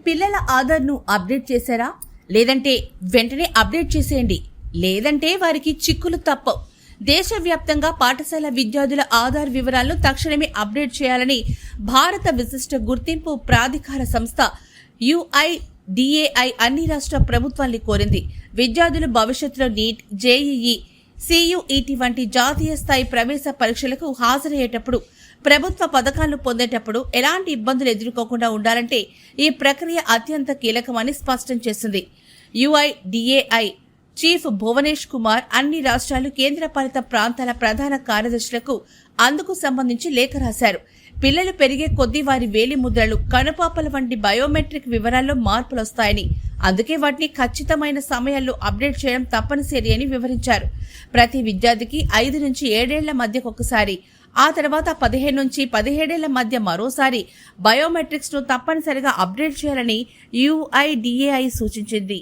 పిల్లల ఆధార్ను అప్డేట్ చేశారా? లేదంటే వెంటనే అప్డేట్ చేసేయండి. లేదంటే వారికి చిక్కులు తప్పవు. దేశవ్యాప్తంగా పాఠశాల విద్యార్థుల ఆధార్ వివరాలను తక్షణమే అప్డేట్ చేయాలని భారత విశిష్ట గుర్తింపు ప్రాధికార సంస్థ UIDAI అన్ని రాష్ట్ర ప్రభుత్వాల్ని కోరింది. విద్యార్థులు భవిష్యత్తులో నీట్, JEE, CUET వంటి జాతీయ స్థాయి ప్రవేశ పరీక్షలకు హాజరయ్యేటప్పుడు, ప్రభుత్వ పథకాలను పొందేటప్పుడు ఎలాంటి ఇబ్బందులు ఎదుర్కోకుండా ఉండాలంటే ఈ ప్రక్రియ అత్యంత కీలకమని స్పష్టం చేసింది. UIDAI చీఫ్ భువనేష్ కుమార్ అన్ని రాష్ట్రాలు, కేంద్రపాలిత ప్రాంతాల ప్రధాన కార్యదర్శులకు అందుకు సంబంధించి లేఖ రాశారు. పిల్లలు పెరిగే కొద్దీ వారి వేలి ముద్రలు, కనుపాపల వంటి బయోమెట్రిక్ వివరాల్లో మార్పులు వస్తాయని, అందుకే వాటిని ఖచ్చితమైన సమయాల్లో అప్డేట్ చేయడం తప్పనిసరి అని వివరించారు. ప్రతి విద్యార్థికి 5 నుంచి 7 ఏళ్ల మధ్య ఒకసారి, ఆ తర్వాత 15 నుంచి 17 ఏళ్ల మధ్య మరోసారి బయోమెట్రిక్స్ ను తప్పనిసరిగా అప్డేట్ చేయాలని UIDAI సూచించింది.